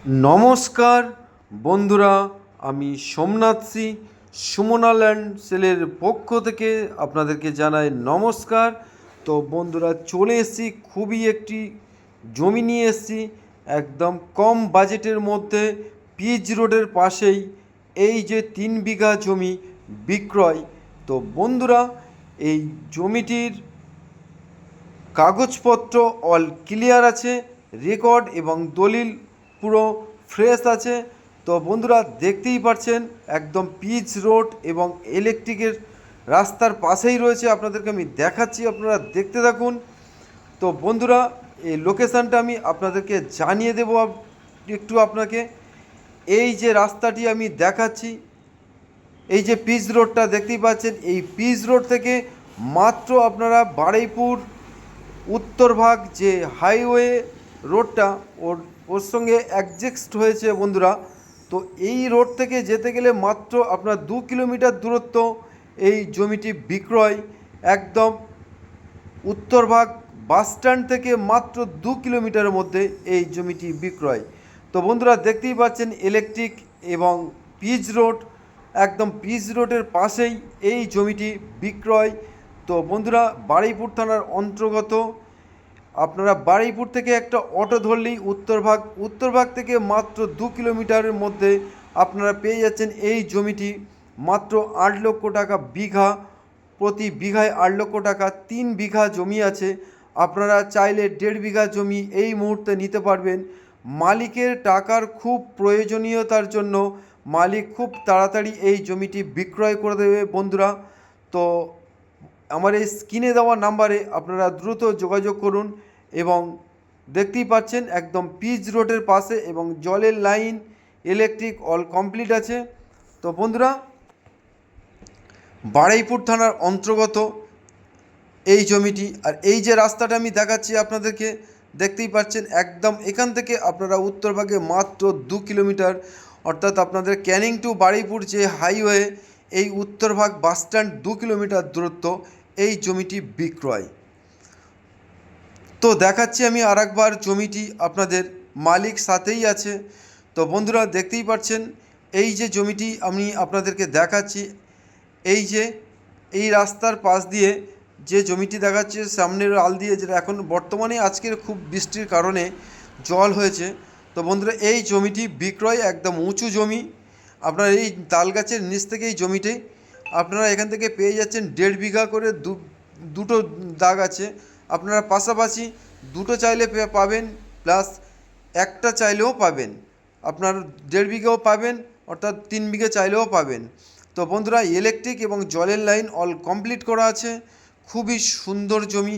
নমস্কার বন্ধুরা, আমি সোমনাথ সি সুমনা ল্যান্ড সেলের পক্ষ থেকে আপনাদেরকে জানাই নমস্কার। তো বন্ধুরা, চলে এসেছি, খুবই একটি জমি নিয়ে এসেছি একদম কম বাজেটের মধ্যে। পিচ রোডের পাশেই এই যে 3 বিঘা জমি বিক্রয়। তো বন্ধুরা, এই জমিটির কাগজপত্র অল ক্লিয়ার আছে, রেকর্ড এবং দলিল পুরো ফ্রেশ আছে। তো বন্ধুরা, দেখতেই পাচ্ছেন একদম পিচ রোড এবং ইলেকট্রিকের রাস্তার পাশেই রয়েছে। আপনাদেরকে আমি দেখাচ্ছি, আপনারা দেখতে থাকুন। তো বন্ধুরা, এই লোকেশানটা আমি আপনাদেরকে জানিয়ে দেবো একটু আপনাকে। এই যে রাস্তাটি আমি দেখাচ্ছি, এই যে পিচ রোডটা দেখতেই পাচ্ছেন, এই পিচ রোড থেকে মাত্র আপনারা বারুইপুর উত্তর ভাগ যে হাইওয়ে রোডটা ওর ওর সঙ্গে অ্যাডজাস্ট হয়েছে বন্ধুরা। তো এই রোড থেকে যেতে গেলে মাত্র আপনার 2 কিলোমিটার দূরত্ব। এই জমিটি বিক্রয় একদম উত্তর ভাগ বাস স্ট্যান্ড থেকে মাত্র 2 কিলোমিটারের মধ্যে এই জমিটি বিক্রয়। তো বন্ধুরা, দেখতেই পাচ্ছেন ইলেকট্রিক এবং পিচ রোড, একদম পিচ রোডের পাশেই এই জমিটি বিক্রয়। তো বন্ধুরা, বারুইপুর থানার অন্তর্গত। আপনারা বারুইপুর থেকে একটা অটো ধরলেই উত্তরভাগ থেকে মাত্র 2 কিলোমিটারের মধ্যে আপনারা পেয়ে যাচ্ছেন এই জমিটি। মাত্র 8 লক্ষ টাকা বিঘা, প্রতি বিঘায় 8 লক্ষ টাকা। 3 বিঘা জমি আছে, আপনারা চাইলে 1.5 বিঘা জমি এই মুহূর্তে নিতে পারবেন। মালিকের টাকার খুব প্রয়োজনীয়তার জন্য মালিক খুব তাড়াতাড়ি এই জমিটি বিক্রয় করে দেবে বন্ধুরা। তো আমার এই স্ক্রিনে দেওয়া নাম্বারে আপনারা দ্রুত যোগাযোগ করুন। এবং দেখতেই পাচ্ছেন একদম পিচ রোডের পাশে এবং জলের লাইন, ইলেকট্রিক অল কমপ্লিট আছে। তো বন্ধুরা, বারুইপুর থানার অন্তর্গত এই জমিটি। আর এই যে রাস্তাটা আমি দেখাচ্ছি আপনাদেরকে, দেখতেই পাচ্ছেন একদম এখান থেকে আপনারা উত্তরভাগে মাত্র 2 কিলোমিটার, অর্থাৎ আপনাদের ক্যানিং টু বারুইপুর যে হাইওয়ে, এই উত্তরভাগ বাস স্ট্যান্ড 2 কিলোমিটার দূরত্ব এই জমিটি বিক্রয়। তো দেখাচ্ছি আমি আরেকবার জমিটি আপনাদের, মালিক সাথেই আছে। তো বন্ধুরা, দেখতেই পাচ্ছেন এই যে জমিটি আমি আপনাদেরকে দেখাচ্ছি, এই যে এই রাস্তার পাশ দিয়ে যে জমিটি দেখাচ্ছে সামনের আল দিয়ে, যেটা এখন বর্তমানে আজকের খুব বৃষ্টির কারণে জল হয়েছে। তো বন্ধুরা, এই জমিটি বিক্রয়, একদম উঁচু জমি। আপনার এই তাল গাছের নিচ থেকে এই জমিটি আপনারা এখান থেকে পেয়ে যাচ্ছেন 1.5 বিঘা করে। দুটো দাগ আছে, আপনারা পাশাপাশি দুটো চাইলে পাবেন, প্লাস একটা চাইলেও পাবেন। আপনার 1.5 বিঘাও পাবেন, অর্থাৎ 3 বিঘা চাইলেও পাবেন। তো বন্ধুরা, ইলেকট্রিক এবং জলের লাইন অল কমপ্লিট করা আছে, খুবই সুন্দর জমি।